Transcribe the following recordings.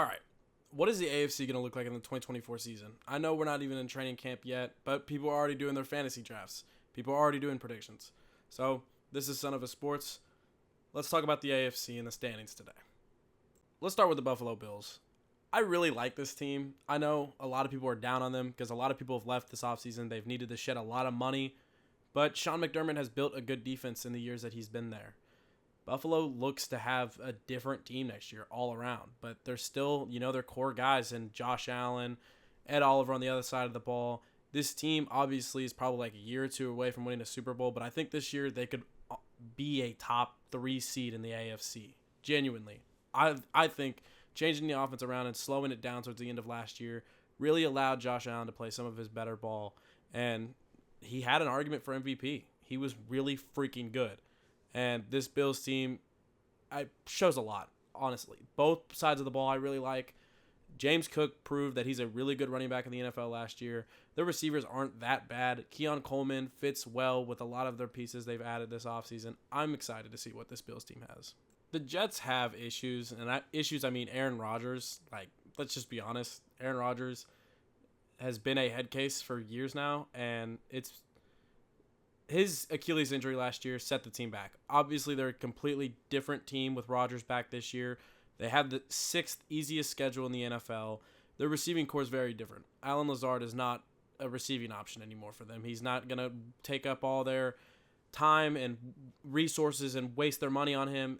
All right. What is the AFC going to look like in the 2024 season? I know we're not even in training camp yet, but people are already doing their fantasy drafts. People are already doing predictions. So, this is Son of a Sports. Let's talk about the AFC and the standings today. Let's start with the Buffalo Bills. I really like this team. I know a lot of people are down on them because a lot of people have left this offseason. They've needed to shed a lot of money, but Sean McDermott has built a good defense in the years that he's been there. Buffalo looks to have a different team next year all around, but they're still, their core guys and Josh Allen, Ed Oliver on the other side of the ball. This team obviously is probably like a year or two away from winning a Super Bowl, but I think this year they could be a top 3 seed in the AFC. Genuinely. I think changing the offense around and slowing it down towards the end of last year really allowed Josh Allen to play some of his better ball, and he had an argument for MVP. He was really freaking good. And this Bills team shows a lot, honestly. Both sides of the ball I really like. James Cook proved that he's a really good running back in the NFL last year. The receivers aren't that bad. Keon Coleman fits well with a lot of their pieces they've added this offseason. I'm excited to see what this Bills team has. The Jets have issues, and I mean Aaron Rodgers. Let's just be honest. Aaron Rodgers has been a head case for years now, and his Achilles injury last year set the team back. Obviously, they're a completely different team with Rodgers back this year. They have the 6th easiest schedule in the NFL. Their receiving core is very different. Allen Lazard is not a receiving option anymore for them. He's not going to take up all their time and resources and waste their money on him.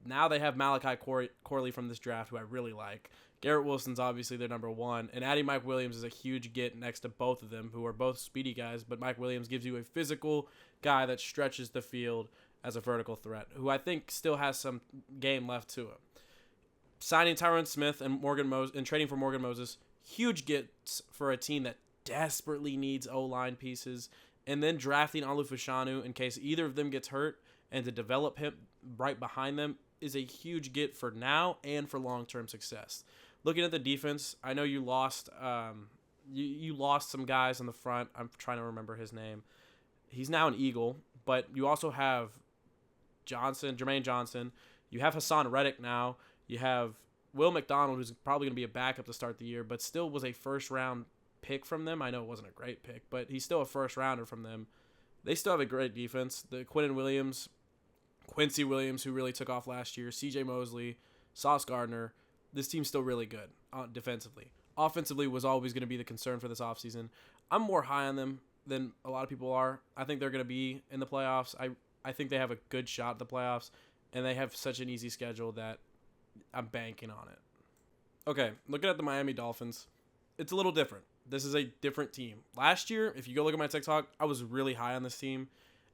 Now they have Malachi Corley from this draft, who I really like. Garrett Wilson's obviously their number 1, and adding Mike Williams is a huge get next to both of them, who are both speedy guys, but Mike Williams gives you a physical guy that stretches the field as a vertical threat, who I think still has some game left to him. Signing Tyron Smith and trading for Morgan Moses, huge gets for a team that desperately needs O-line pieces, and then drafting Olu Fashanu in case either of them gets hurt, and to develop him right behind them is a huge get for now and for long-term success. Looking at the defense, I know you lost you lost some guys on the front. I'm trying to remember his name. He's now an Eagle, but you also have Jermaine Johnson. You have Hassan Reddick now. You have Will McDonald, who's probably going to be a backup to start the year, but still was a first-round pick from them. I know it wasn't a great pick, but he's still a first-rounder from them. They still have a great defense. The Quincy Williams, who really took off last year, C.J. Mosley, Sauce Gardner. This team's still really good defensively. Offensively was always going to be the concern for this offseason. I'm more high on them than a lot of people are. I think they're going to be in the playoffs. I think they have a good shot at the playoffs, and they have such an easy schedule that I'm banking on it. Okay, looking at the Miami Dolphins, it's a little different. This is a different team. Last year, if you go look at my TikTok, I was really high on this team,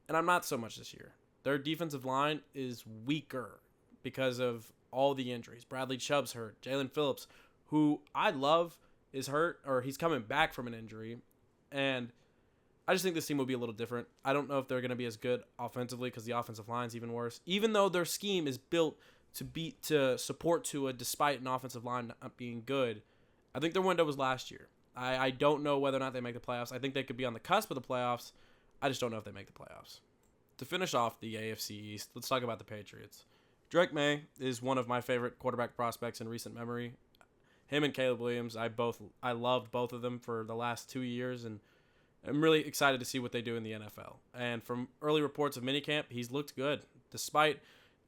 and I'm not so much this year. Their defensive line is weaker because of all the injuries. Bradley Chubb's hurt. Jalen Phillips, who I love, is hurt, or he's coming back from an injury. And I just think this team will be a little different. I don't know if they're going to be as good offensively because the offensive line's even worse. Even though their scheme is built to support Tua despite an offensive line not being good, I think their window was last year. I don't know whether or not they make the playoffs. I think they could be on the cusp of the playoffs. I just don't know if they make the playoffs. To finish off the AFC East, let's talk about the Patriots. Drake May is one of my favorite quarterback prospects in recent memory. Him and Caleb Williams, I loved both of them for the last 2 years, and I'm really excited to see what they do in the NFL. And from early reports of minicamp, he's looked good. Despite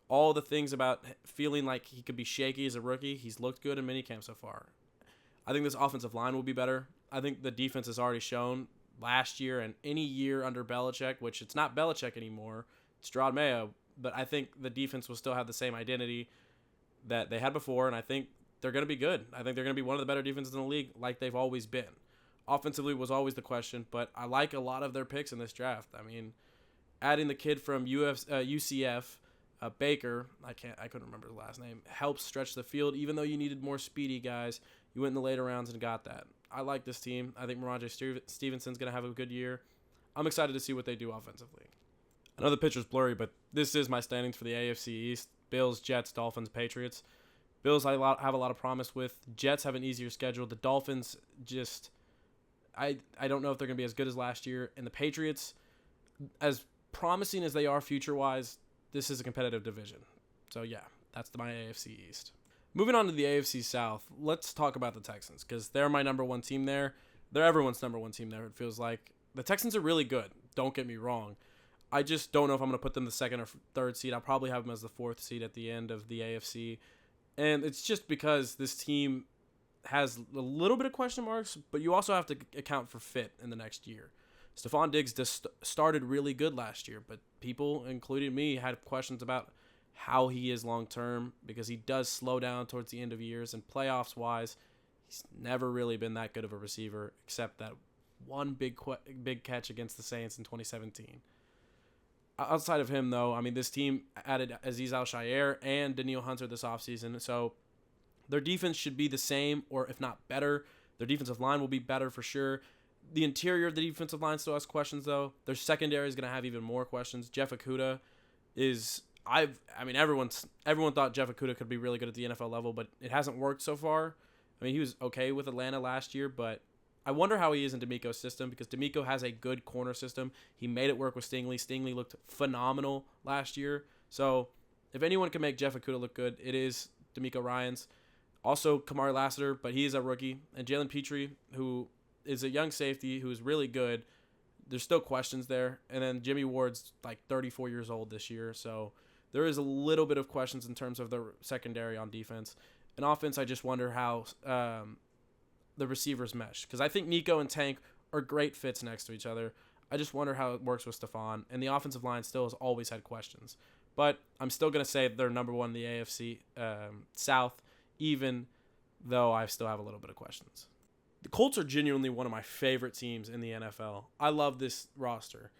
all the things about feeling like he could be shaky as a rookie, he's looked good in minicamp so far. I think this offensive line will be better. I think the defense has already shown last year and any year under Belichick, which it's not Belichick anymore, it's Gerard Mayo, but I think the defense will still have the same identity that they had before, and I think they're going to be good. I think they're going to be one of the better defenses in the league like they've always been. Offensively was always the question, but I like a lot of their picks in this draft. I mean, adding the kid from UCF, Baker, I couldn't remember his last name, helps stretch the field. Even though you needed more speedy guys, you went in the later rounds and got that. I like this team. I think Ramondre Stevenson's going to have a good year. I'm excited to see what they do offensively. I know the picture's blurry, but this is my standings for the AFC East. Bills, Jets, Dolphins, Patriots. Bills I have a lot of promise with. Jets have an easier schedule. The Dolphins just, I don't know if they're going to be as good as last year. And the Patriots, as promising as they are future-wise, this is a competitive division. So, yeah, that's my AFC East. Moving on to the AFC South, let's talk about the Texans because they're my number one team there. They're everyone's number one team there, it feels like. The Texans are really good. Don't get me wrong. I just don't know if I'm going to put them the second or third seed. I'll probably have them as the fourth seed at the end of the AFC. And it's just because this team has a little bit of question marks, but you also have to account for fit in the next year. Stephon Diggs just started really good last year, but people, including me, had questions about how he is long-term because he does slow down towards the end of years, and playoffs-wise, he's never really been that good of a receiver except that one big catch against the Saints in 2017. Outside of him, though, I mean, this team added Azeez Al-Shaair and Danielle Hunter this offseason, so their defense should be the same, or if not better. Their defensive line will be better for sure. The interior of the defensive line still has questions, though. Their secondary is going to have even more questions. Jeff Okudah is... everyone thought Jeff Okudah could be really good at the NFL level, but it hasn't worked so far. I mean, he was okay with Atlanta last year, but I wonder how he is in DeMeco's system because DeMeco has a good corner system. He made it work with Stingley. Stingley looked phenomenal last year. So if anyone can make Jeff Okudah look good, it is DeMeco Ryans. Also, Kamari Lassiter, but he is a rookie. And Jalen Petrie, who is a young safety who is really good. There's still questions there. And then Jimmy Ward's like 34 years old this year, so there is a little bit of questions in terms of the secondary on defense. And offense, I just wonder how the receivers mesh. Because I think Nico and Tank are great fits next to each other. I just wonder how it works with Stephon. And the offensive line still has always had questions. But I'm still going to say they're number one in the AFC South, even though I still have a little bit of questions. The Colts are genuinely one of my favorite teams in the NFL. I love this roster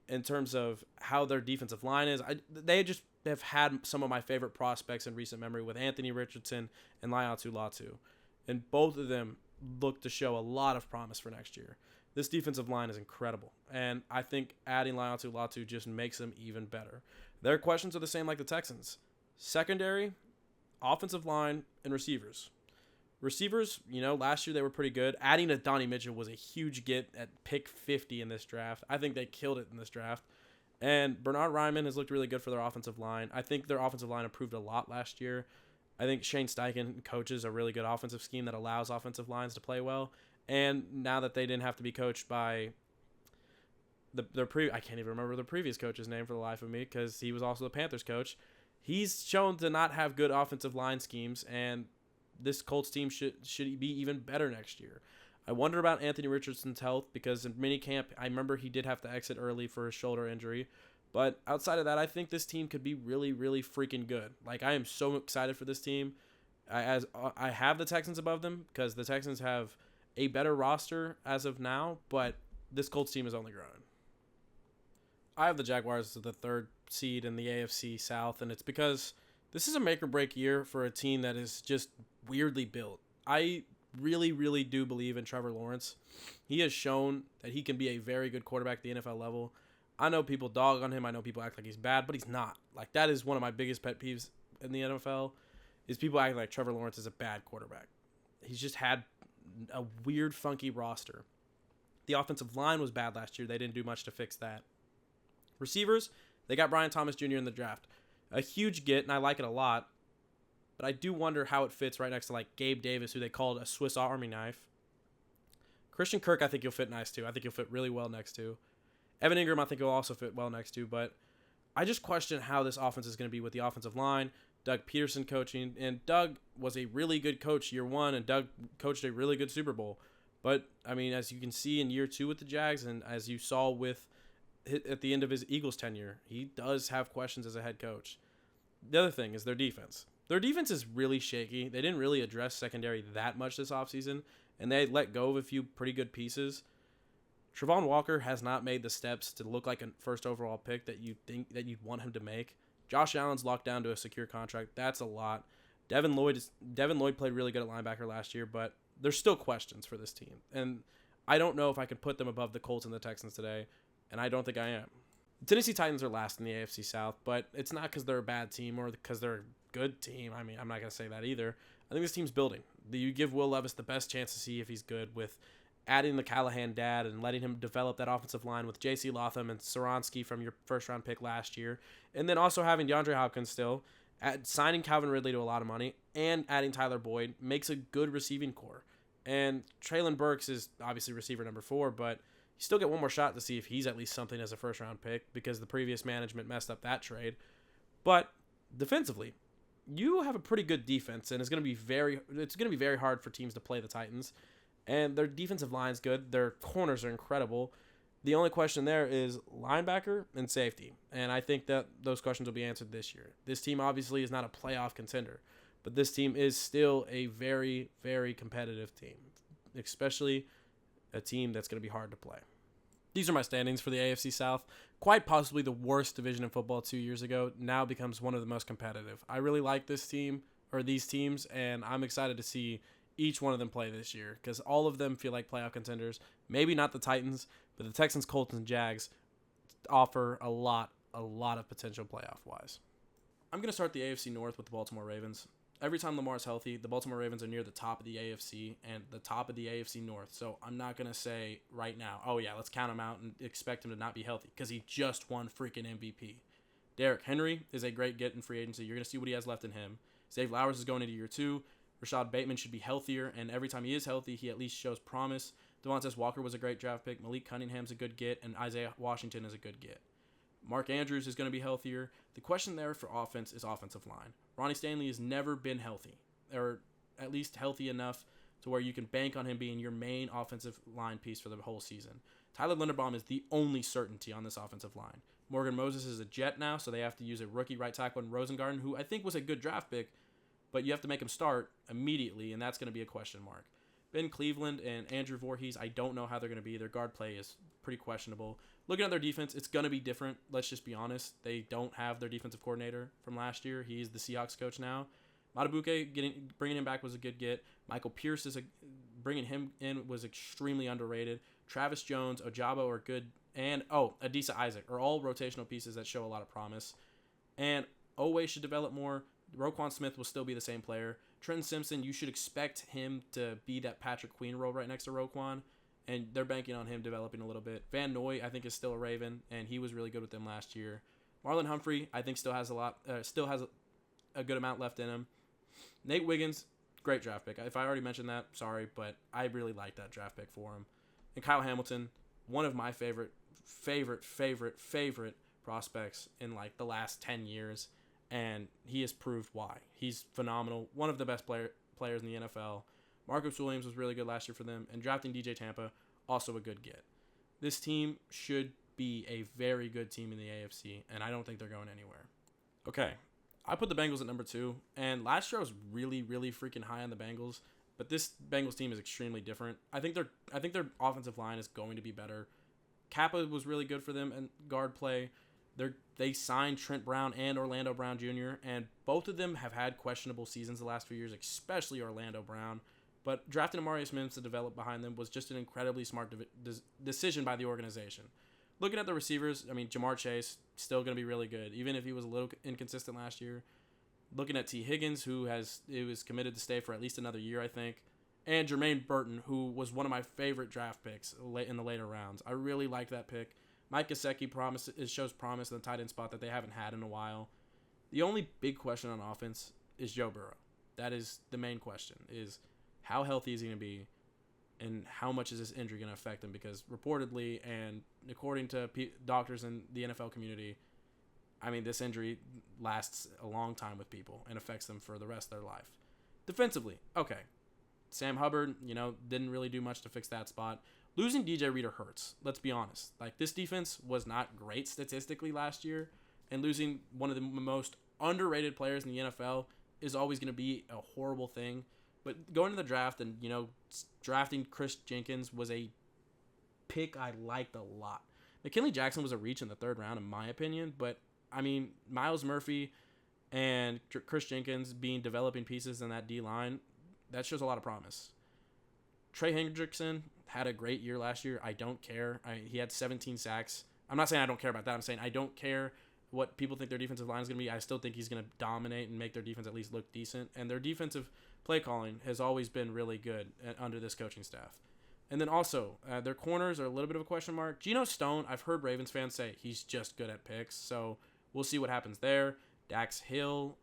in terms of how their defensive line is. They just have had some of my favorite prospects in recent memory with Anthony Richardson and Laiatu Latu. And both of them look to show a lot of promise for next year. This defensive line is incredible. And I think adding Laiatu Latu just makes them even better. Their questions are the same like the Texans. Secondary, offensive line, and receivers. Receivers, last year they were pretty good. Adding a Donnie Mitchell was a huge get at pick 50 in this draft. I think they killed it in this draft. And Bernard Ryman has looked really good for their offensive line. I think their offensive line improved a lot last year. I think Shane Steichen coaches a really good offensive scheme that allows offensive lines to play well. And now that they didn't have to be coached by I can't even remember the previous coach's name for the life of me because he was also the Panthers coach. He's shown to not have good offensive line schemes, and this Colts team should be even better next year. I wonder about Anthony Richardson's health because in minicamp, I remember he did have to exit early for a shoulder injury. But outside of that, I think this team could be really, really freaking good. Like, I am so excited for this team. I have the Texans above them because the Texans have a better roster as of now, but this Colts team is only growing. I have the Jaguars as the third seed in the AFC South, and it's because this is a make-or-break year for a team that is just weirdly built. I really, really do believe in Trevor Lawrence. He has shown that he can be a very good quarterback at the NFL level. I know people dog on him. I know people act like he's bad, but he's not. Like, that is one of my biggest pet peeves in the NFL is people acting like Trevor Lawrence is a bad quarterback. He's just had a weird, funky roster. The offensive line was bad last year. They didn't do much to fix that. Receivers, they got Brian Thomas Jr. in the draft. A huge get, and I like it a lot. But I do wonder how it fits right next to, like, Gabe Davis, who they called a Swiss Army knife. Christian Kirk, I think he'll fit nice, too. I think he'll fit really well next to. Evan Ingram, I think he'll also fit well next to. But I just question how this offense is going to be with the offensive line. Doug Peterson coaching. And Doug was a really good coach year one, and Doug coached a really good Super Bowl. But, I mean, as you can see in year two with the Jags, and as you saw with at the end of his Eagles tenure, he does have questions as a head coach. The other thing is their defense. Their defense is really shaky. They didn't really address secondary that much this offseason, and they let go of a few pretty good pieces. Travon Walker has not made the steps to look like a first overall pick that you think that you'd want him to make. Josh Allen's locked down to a secure contract. That's a lot. Devin Lloyd played really good at linebacker last year, but there's still questions for this team. And I don't know if I can put them above the Colts and the Texans today, and I don't think I am. The Tennessee Titans are last in the AFC South, but it's not because they're a bad team or because they're a good team. I mean, I'm not going to say that either. I think this team's building. You give Will Levis the best chance to see if he's good with adding the Callahan dad and letting him develop that offensive line with J.C. Latham and Soronsky from your first-round pick last year, and then also having DeAndre Hopkins still, Signing Calvin Ridley to a lot of money and adding Tyler Boyd makes a good receiving core. And Traylon Burks is obviously receiver number 4, but you still get one more shot to see if he's at least something as a first-round pick because the previous management messed up that trade. But defensively, you have a pretty good defense, and it's going to be very hard for teams to play the Titans. And their defensive line's good. Their corners are incredible. The only question there is linebacker and safety. And I think that those questions will be answered this year. This team obviously is not a playoff contender, but this team is still a very, very competitive team, especially a team that's going to be hard to play. These are my standings for the AFC South. Quite possibly the worst division in football 2 years ago now becomes one of the most competitive. I really like this team, or these teams, and I'm excited to see each one of them play this year because all of them feel like playoff contenders. Maybe not the Titans, but the Texans, Colts, and Jags offer a lot of potential playoff-wise. I'm going to start the AFC North with the Baltimore Ravens. Every time Lamar's healthy, the Baltimore Ravens are near the top of the AFC and the top of the AFC North. So I'm not going to say right now, oh yeah, let's count him out and expect him to not be healthy because he just won freaking MVP. Derrick Henry is a great get in free agency. You're going to see what he has left in him. Zay Flowers is going into year 2. Rashad Bateman should be healthier, and every time he is healthy, he at least shows promise. Devontae Walker was a great draft pick. Malik Cunningham's a good get, and Isaiah Washington is a good get. Mark Andrews is going to be healthier. The question there for offense is offensive line. Ronnie Stanley has never been healthy, or at least healthy enough to where you can bank on him being your main offensive line piece for the whole season. Tyler Linderbaum is the only certainty on this offensive line. Morgan Moses is a Jet now, so they have to use a rookie right tackle in Rosengarten, who I think was a good draft pick, but you have to make him start immediately, and that's going to be a question mark. Ben Cleveland and Andrew Voorhees, I don't know how they're going to be. Their guard play is pretty questionable. Looking at their defense, it's going to be different. Let's just be honest. They don't have their defensive coordinator from last year. He's the Seahawks coach now. Matabuke, bringing him back was a good get. Michael Pierce, bringing him in was extremely underrated. Travis Jones, Ojabo are good. And, Adisa Isaac are all rotational pieces that show a lot of promise. And Oweh should develop more. Roquan Smith will still be the same player. Trenton Simpson, you should expect him to be that Patrick Queen role right next to Roquan, and they're banking on him developing a little bit. Van Noy, I think, is still a Raven, and he was really good with them last year. Marlon Humphrey, I think, still has a good amount left in him. Nate Wiggins, great draft pick. If I already mentioned that, sorry, but I really like that draft pick for him. And Kyle Hamilton, one of my favorite prospects in like the last 10 years. And he has proved why. He's phenomenal. One of the best players in the NFL. Marcus Williams was really good last year for them. And drafting DJ Tampa, also a good get. This team should be a very good team in the AFC, and I don't think they're going anywhere. Okay, I put the Bengals at number 2. And last year I was really, really freaking high on the Bengals. But this Bengals team is extremely different. I think their offensive line is going to be better. Kappa was really good for them in guard play. They signed Trent Brown and Orlando Brown Jr., and both of them have had questionable seasons the last few years, especially Orlando Brown. But drafting Amari Smith to develop behind them was just an incredibly smart decision by the organization. Looking at the receivers, I mean, Jamar Chase, still going to be really good, even if he was a little inconsistent last year. Looking at T. Higgins, who was committed to stay for at least another year, I think. And Jermaine Burton, who was one of my favorite draft picks in the later rounds. I really like that pick. Mike Gesicki shows promise in the tight end spot that they haven't had in a while. The only big question on offense is Joe Burrow. That is the main question, is how healthy is he going to be and how much is this injury going to affect him? Because reportedly and according to doctors in the NFL community, I mean, this injury lasts a long time with people and affects them for the rest of their life. Defensively, okay. Sam Hubbard, didn't really do much to fix that spot. Losing DJ Reader hurts. Let's be honest. Like, this defense was not great statistically last year, and losing one of the most underrated players in the NFL is always going to be a horrible thing. But going to the draft and, drafting Chris Jenkins was a pick I liked a lot. McKinley Jackson was a reach in the 3rd round, in my opinion, but, I mean, Miles Murphy and Chris Jenkins being developing pieces in that D-line, that shows a lot of promise. Trey Hendrickson had a great year last year. I don't care. He had 17 sacks. I'm not saying I don't care about that. I'm saying I don't care what people think their defensive line is going to be. I still think he's going to dominate and make their defense at least look decent. And their defensive play calling has always been really good under this coaching staff. And then also, their corners are a little bit of a question mark. Geno Stone, I've heard Ravens fans say he's just good at picks. So we'll see what happens there. Dax Hill,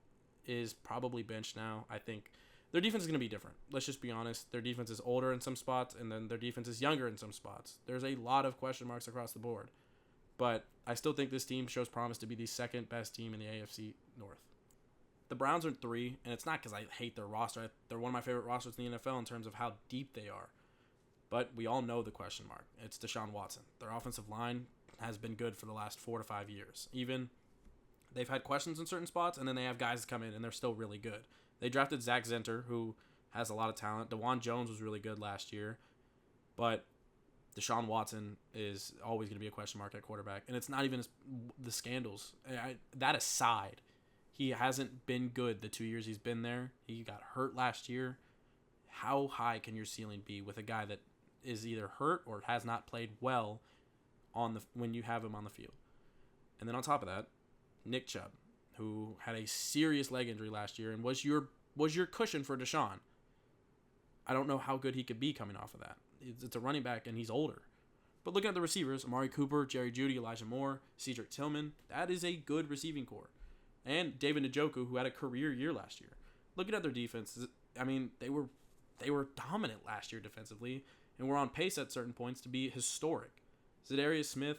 is probably benched now. I think their defense is going to be different. Let's just be honest. Their defense is older in some spots, and then their defense is younger in some spots. There's a lot of question marks across the board. But I still think this team shows promise to be the second best team in the AFC North. The Browns are 3, and it's not because I hate their roster. They're one of my favorite rosters in the NFL in terms of how deep they are. But we all know the question mark. It's Deshaun Watson. Their offensive line has been good for the last 4 to 5 years. Even they've had questions in certain spots, and then they have guys come in, and they're still really good. They drafted Zach Zenter, who has a lot of talent. DeJuan Jones was really good last year. But Deshaun Watson is always going to be a question mark at quarterback. And it's not even the scandals. That aside, he hasn't been good the 2 years he's been there. He got hurt last year. How high can your ceiling be with a guy that is either hurt or has not played well when you have him on the field? And then on top of that, Nick Chubb, who had a serious leg injury last year and was your cushion for Deshaun. I don't know how good he could be coming off of that. It's a running back, and he's older. But looking at the receivers, Amari Cooper, Jerry Jeudy, Elijah Moore, Cedric Tillman, that is a good receiving core. And David Njoku, who had a career year last year. Looking at their defense, I mean, they were dominant last year defensively, and were on pace at certain points to be historic. Zadarius Smith,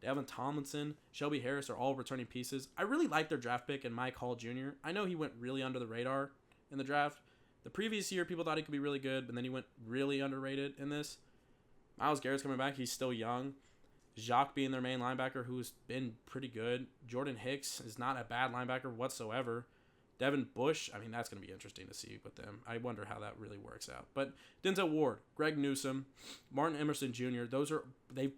Devin Tomlinson, Shelby Harris are all returning pieces. I really like their draft pick in Mike Hall Jr. I know he went really under the radar in the draft. The previous year, people thought he could be really good, but then he went really underrated in this. Myles Garrett's coming back. He's still young. Jacques being their main linebacker, who's been pretty good. Jordan Hicks is not a bad linebacker whatsoever. Devin Bush, I mean, that's going to be interesting to see with them. I wonder how that really works out. But Denzel Ward, Greg Newsome, Martin Emerson Jr., they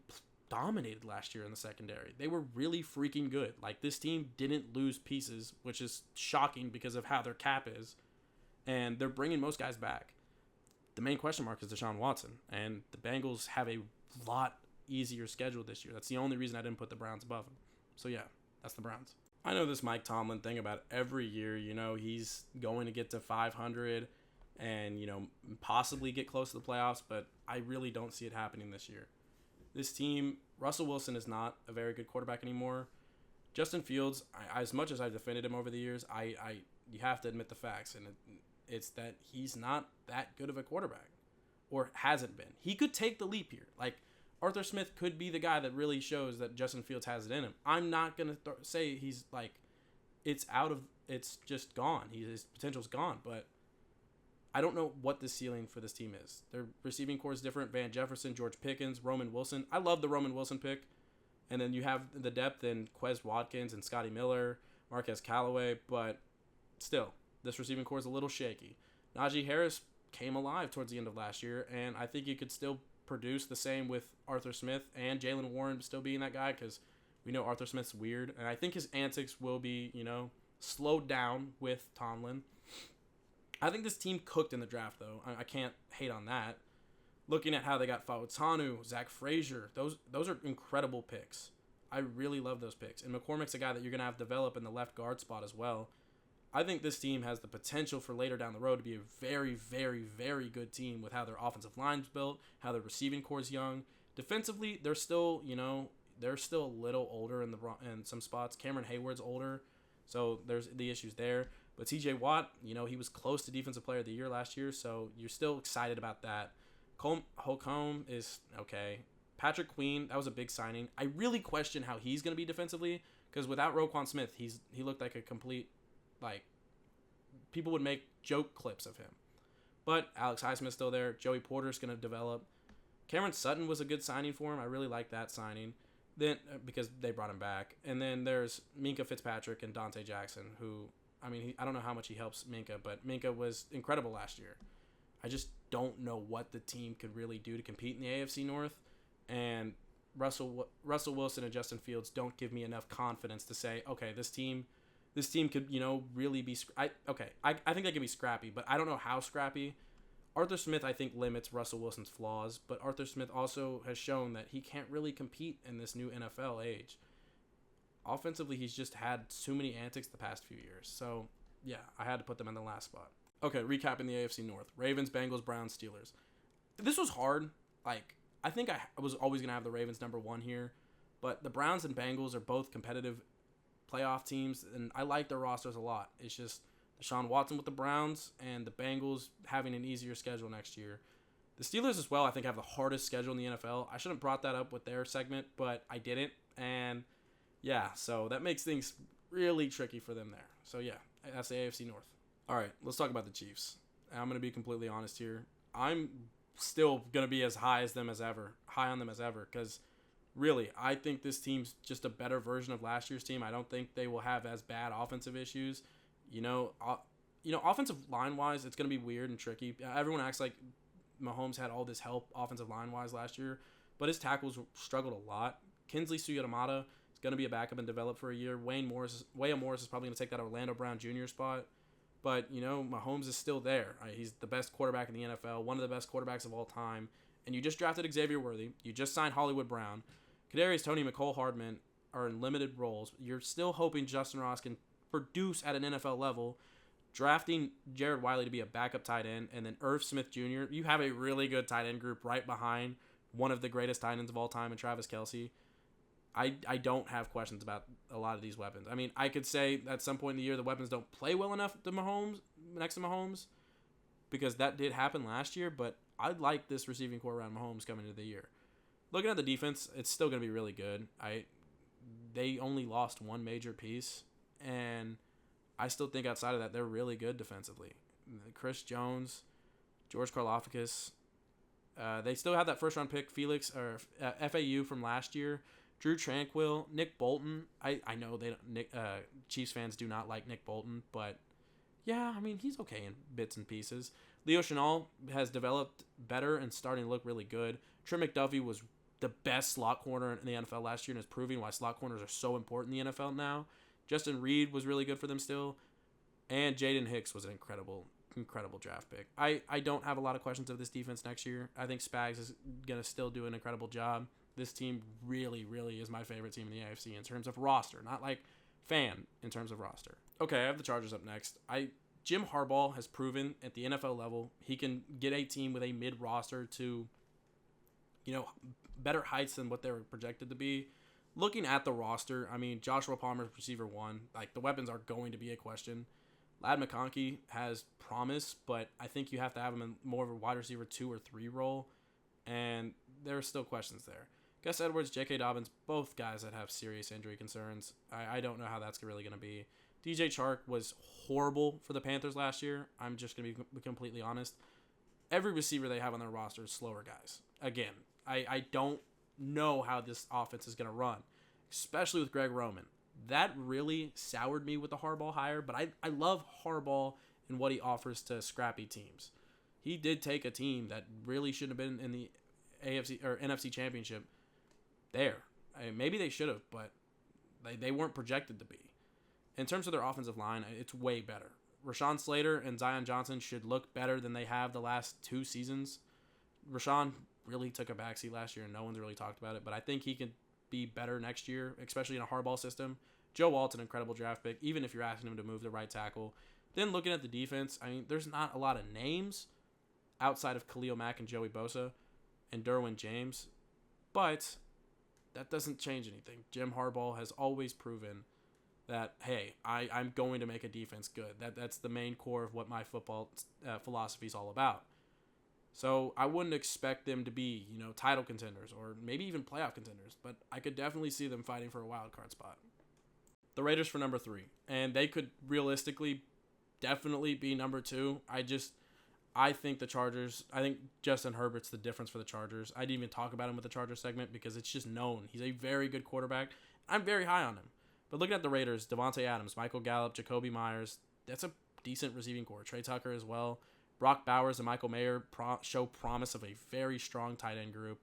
dominated last year in the secondary. They were really freaking good. Like, this team didn't lose pieces, which is shocking because of how their cap is. And they're bringing most guys back. The main question mark is Deshaun Watson. And the Bengals have a lot easier schedule this year. That's the only reason I didn't put the Browns above them. So, yeah, that's the Browns. I know this Mike Tomlin thing about every year. He's going to get to 500 and, possibly get close to the playoffs. But I really don't see it happening this year. This team, Russell Wilson is not a very good quarterback anymore. Justin Fields, as much as I've defended him over the years, you have to admit the facts. And it's that he's not that good of a quarterback, or hasn't been. He could take the leap here. Like, Arthur Smith could be the guy that really shows that Justin Fields has it in him. I'm not going to say he's like, it's just gone. His potential's gone, but I don't know what the ceiling for this team is. Their receiving core is different. Van Jefferson, George Pickens, Roman Wilson. I love the Roman Wilson pick. And then you have the depth in Quez Watkins and Scotty Miller, Marquez Callaway, but still, this receiving core is a little shaky. Najee Harris came alive towards the end of last year, and I think you could still produce the same with Arthur Smith and Jaylen Warren still being that guy, because we know Arthur Smith's weird, and I think his antics will be, slowed down with Tomlin. I think this team cooked in the draft, though. I can't hate on that. Looking at how they got Fawatanu, Zach Frazier, those are incredible picks. I really love those picks. And McCormick's a guy that you're going to have to develop in the left guard spot as well. I think this team has the potential for later down the road to be a very, very, very good team with how their offensive line's built, how their receiving core is young. Defensively, they're still a little older in some spots. Cameron Hayward's older, so there's the issues there. But TJ Watt, he was close to Defensive Player of the Year last year, so you're still excited about that. Holcomb is okay. Patrick Queen, that was a big signing. I really question how he's going to be defensively, because without Roquan Smith, he looked like a complete, people would make joke clips of him. But Alex Highsmith's still there. Joey Porter's going to develop. Cameron Sutton was a good signing for him. I really like that signing, then because they brought him back. And then there's Minkah Fitzpatrick and Dante Jackson, who, I don't know how much he helps Minkah, but Minkah was incredible last year. I just don't know what the team could really do to compete in the AFC North. And Russell Wilson and Justin Fields don't give me enough confidence to say, okay, this team could, really be. I think they could be scrappy, but I don't know how scrappy. Arthur Smith, I think, limits Russell Wilson's flaws, but Arthur Smith also has shown that he can't really compete in this new NFL age. Offensively, he's just had too many antics the past few years. So, yeah, I had to put them in the last spot. Okay, recapping the AFC North. Ravens, Bengals, Browns, Steelers. This was hard. I think I was always going to have the Ravens number 1 here, but the Browns and Bengals are both competitive playoff teams, and I like their rosters a lot. It's just Deshaun Watson with the Browns, and the Bengals having an easier schedule next year. The Steelers as well, I think, have the hardest schedule in the NFL. I should have brought that up with their segment, but I didn't. And yeah, so that makes things really tricky for them there. So yeah, that's the AFC North. All right, let's talk about the Chiefs. I'm going to be completely honest here. I'm still going to be as high on them as ever, because really, I think this team's just a better version of last year's team. I don't think they will have as bad offensive issues. Offensive line-wise, it's going to be weird and tricky. Everyone acts like Mahomes had all this help offensive line-wise last year, but his tackles struggled a lot. Kinsley Suyamata is going to be a backup and develop for a year. Waya Morris is probably going to take that Orlando Brown Jr. spot. But, Mahomes is still there. He's the best quarterback in the NFL, one of the best quarterbacks of all time. And you just drafted Xavier Worthy. You just signed Hollywood Brown. Kadarius Toney, Mecole Hardman are in limited roles. You're still hoping Justin Ross can produce at an NFL level. Drafting Jared Wiley to be a backup tight end, and then Irv Smith Jr. You have a really good tight end group right behind one of the greatest tight ends of all time in Travis Kelce. I don't have questions about a lot of these weapons. I mean, I could say at some point in the year the weapons don't play well enough next to Mahomes, because that did happen last year, but I like this receiving core around Mahomes coming into the year. Looking at the defense, it's still going to be really good. They only lost one major piece, and I still think outside of that, they're really good defensively. Chris Jones, George Karlaftis, they still have that first-round pick, FAU from last year. Drew Tranquill, Nick Bolton. I know Chiefs fans do not like Nick Bolton, but yeah, I mean, he's okay in bits and pieces. Leo Chenal has developed better and starting to look really good. Trent McDuffie was the best slot corner in the NFL last year and is proving why slot corners are so important in the NFL now. Justin Reed was really good for them still. And Jaden Hicks was an incredible draft pick. I don't have a lot of questions of this defense next year. I think Spags is going to still do an incredible job. This team really, really is my favorite team in the AFC in terms of roster, not like fan in terms of roster. Okay, I have the Chargers up next. Jim Harbaugh has proven at the NFL level he can get a team with a mid-roster to, better heights than what they were projected to be. Looking at the roster, I mean, Joshua Palmer's receiver 1. Like, the weapons are going to be a question. Ladd McConkey has promise, but I think you have to have him in more of a wide receiver 2 or 3 role, and there are still questions there. Gus Edwards, J.K. Dobbins, both guys that have serious injury concerns. I don't know how that's really going to be. DJ Chark was horrible for the Panthers last year. I'm just going to be completely honest. Every receiver they have on their roster is slower guys. Again, I don't know how this offense is going to run, especially with Greg Roman. That really soured me with the Harbaugh hire, but I love Harbaugh and what he offers to scrappy teams. He did take a team that really shouldn't have been in the AFC or NFC Championship there. Maybe they should have, but they weren't projected to be. In terms of their offensive line, it's way better. Rashawn Slater and Zion Johnson should look better than they have the last 2 seasons. Rashawn really took a backseat last year, and no one's really talked about it, but I think he can be better next year, especially in a Harbaugh system. Joe Alt's an incredible draft pick, even if you're asking him to move the right tackle. Then looking at the defense, I mean, there's not a lot of names outside of Khalil Mack and Joey Bosa and Derwin James, but that doesn't change anything. Jim Harbaugh has always proven that, hey, I'm going to make a defense good. That's the main core of what my football philosophy is all about. So I wouldn't expect them to be, title contenders or maybe even playoff contenders, but I could definitely see them fighting for a wild card spot. The Raiders for number 3, and they could realistically definitely be number 2. I think the Chargers, I think Justin Herbert's the difference for the Chargers. I didn't even talk about him with the Chargers segment because it's just known. He's a very good quarterback. I'm very high on him. But looking at the Raiders, Devontae Adams, Michael Gallup, Jacoby Myers, that's a decent receiving core. Trey Tucker as well. Brock Bowers and Michael Mayer show promise of a very strong tight end group.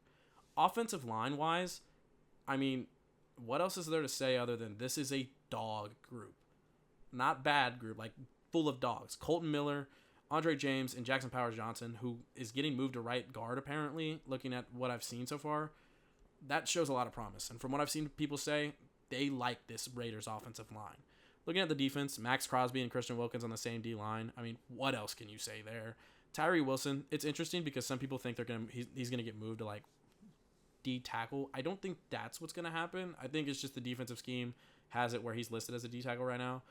Offensive line-wise, I mean, what else is there to say other than this is a dog group? Not bad group, like full of dogs. Colton Miller, Andre James, and Jackson Powers-Johnson, who is getting moved to right guard apparently, looking at what I've seen so far, that shows a lot of promise. And from what I've seen people say, they like this Raiders offensive line. Looking at the defense, Max Crosby and Christian Wilkins on the same D-line. I mean, what else can you say there? Tyree Wilson, it's interesting because some people think he's going to get moved to like D tackle. I don't think that's what's going to happen. I think it's just the defensive scheme has it where he's listed as a D tackle right now.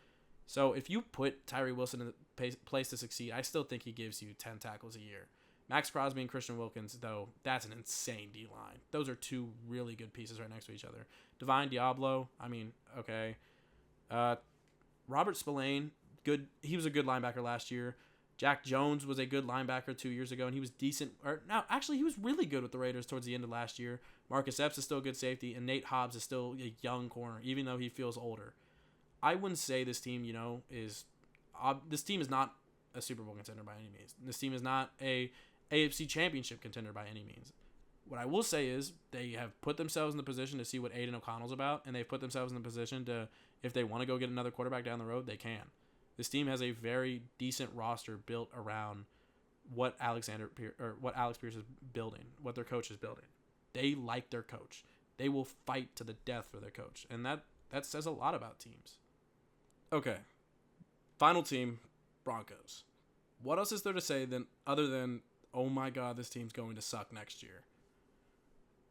So if you put Tyree Wilson in the place to succeed, I still think he gives you 10 tackles a year. Max Crosby and Christian Wilkins, though, that's an insane D-line. Those are two really good pieces right next to each other. Divine Diablo, I mean, okay. Robert Spillane, good. He was a good linebacker last year. Jack Jones was a good linebacker 2 years ago, and he was decent. He was really good with the Raiders towards the end of last year. Marcus Epps is still a good safety, and Nate Hobbs is still a young corner, even though he feels older. I wouldn't say this team, this team is not a Super Bowl contender by any means. This team is not a AFC Championship contender by any means. What I will say is they have put themselves in the position to see what Aiden O'Connell's about, and they've put themselves in the position to, if they want to go get another quarterback down the road, they can. This team has a very decent roster built around what Alex Pierce is building, what their coach is building. They like their coach. They will fight to the death for their coach, and that says a lot about teams. Okay, final team, Broncos. What else is there to say other than, oh my God, this team's going to suck next year?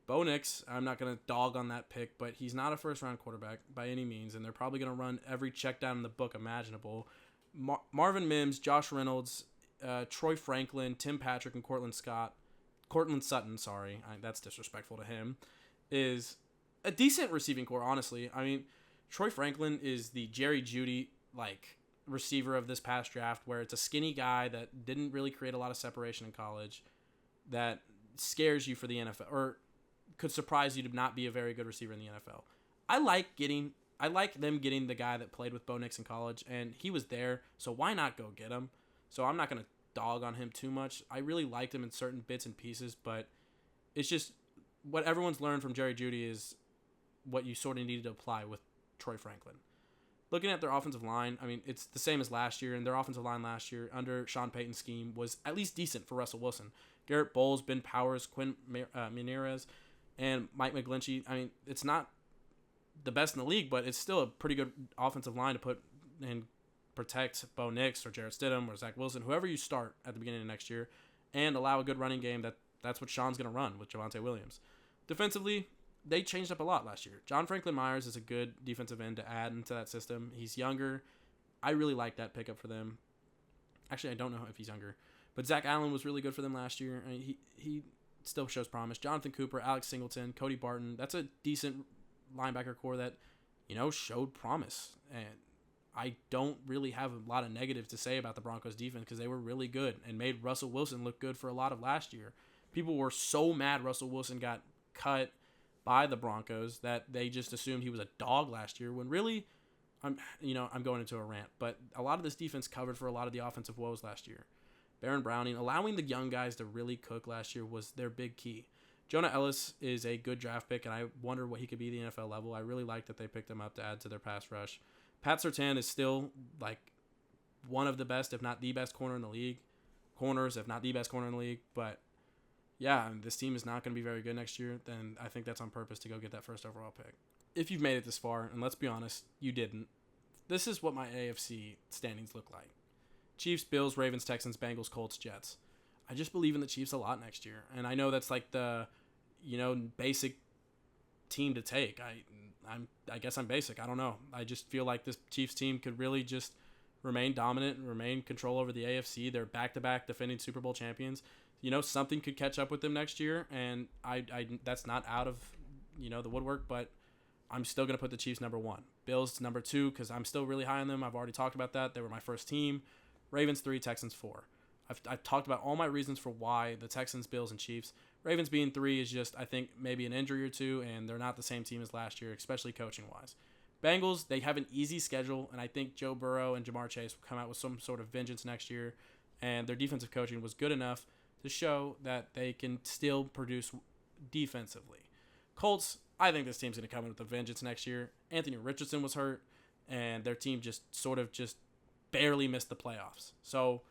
Bo Nix, I'm not going to dog on that pick, but he's not a first-round quarterback by any means, and they're probably going to run every check down in the book imaginable. Marvin Mims, Josh Reynolds, Troy Franklin, Tim Patrick, and Cortland Sutton, that's disrespectful to him, is a decent receiving core, honestly. I mean, Troy Franklin is the Jerry Jeudy, receiver of this past draft, where it's a skinny guy that didn't really create a lot of separation in college, that scares you for the NFL, or could surprise you to not be a very good receiver in the NFL. I like them getting the guy that played with Bo Nix in college, and he was there, so why not go get him? So I'm not going to dog on him too much. I really liked him in certain bits and pieces, but it's just what everyone's learned from Jerry Jeudy is what you sort of needed to apply with Troy Franklin. Looking at their offensive line, I mean, it's the same as last year, and their offensive line last year under Sean Payton's scheme was at least decent for Russell Wilson. Garrett Bowles, Ben Powers, Quinn Menarez, and Mike McGlinchey. I mean, it's not the best in the league, but it's still a pretty good offensive line to put and protect Bo Nix or Jarrett Stidham or Zach Wilson, whoever you start at the beginning of next year, and allow a good running game. That's what Sean's going to run with Javonte Williams. Defensively, they changed up a lot last year. John Franklin Myers is a good defensive end to add into that system. He's younger. I really like that pickup for them. Actually, I don't know if he's younger, but Zach Allen was really good for them last year. I mean, he still shows promise. Jonathan Cooper, Alex Singleton, Cody Barton. That's a decent linebacker core that, showed promise. And I don't really have a lot of negatives to say about the Broncos defense because they were really good and made Russell Wilson look good for a lot of last year. People were so mad Russell Wilson got cut by the Broncos that they just assumed he was a dog last year when really, I'm going into a rant, but a lot of this defense covered for a lot of the offensive woes last year. Baron Browning, allowing the young guys to really cook last year was their big key. Jonah Ellis is a good draft pick, and I wonder what he could be at the NFL level. I really like that they picked him up to add to their pass rush. Pat Surtain is still one of the best, if not the best corner in the league. Corners, if not the best corner in the league. But yeah, this team is not going to be very good next year. Then I think that's on purpose to go get that first overall pick. If you've made it this far, and let's be honest, you didn't, this is what my AFC standings look like. Chiefs, Bills, Ravens, Texans, Bengals, Colts, Jets. I just believe in the Chiefs a lot next year. And I know that's the, basic team to take. I guess I'm basic. I don't know. I just feel like this Chiefs team could really just remain dominant and remain control over the AFC. They're back-to-back defending Super Bowl champions. Something could catch up with them next year. And I that's not out of, the woodwork, but I'm still going to put the Chiefs number 1. Bills number 2 because I'm still really high on them. I've already talked about that. They were my first team. Ravens 3, Texans 4. I've talked about all my reasons for why the Texans, Bills, and Chiefs. Ravens being 3 is just, I think, maybe an injury or two, and they're not the same team as last year, especially coaching-wise. Bengals, they have an easy schedule, and I think Joe Burrow and Jamar Chase will come out with some sort of vengeance next year, and their defensive coaching was good enough to show that they can still produce defensively. Colts, I think this team's going to come in with a vengeance next year. Anthony Richardson was hurt, and their team just barely missed the playoffs. So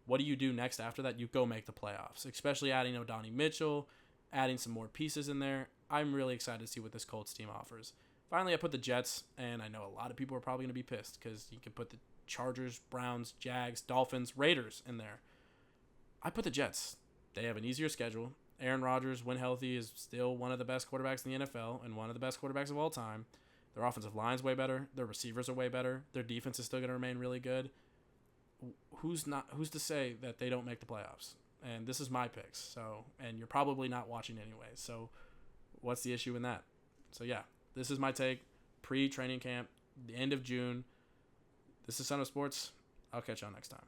what do you do next after that? You go make the playoffs, especially adding O'Donnell Mitchell, adding some more pieces in there. I'm really excited to see what this Colts team offers. Finally, I put the Jets, and I know a lot of people are probably going to be pissed because you can put the Chargers, Browns, Jags, Dolphins, Raiders in there. I put the Jets. They have an easier schedule. Aaron Rodgers, when healthy, is still one of the best quarterbacks in the NFL and one of the best quarterbacks of all time. Their offensive line's way better. Their receivers are way better. Their defense is still going to remain really good. Who's to say that they don't make the playoffs? And this is my picks. So, and you're probably not watching anyway. So, what's the issue in that? So, yeah, this is my take. Pre-training camp, the end of June. This is Son of Sports. I'll catch y'all next time.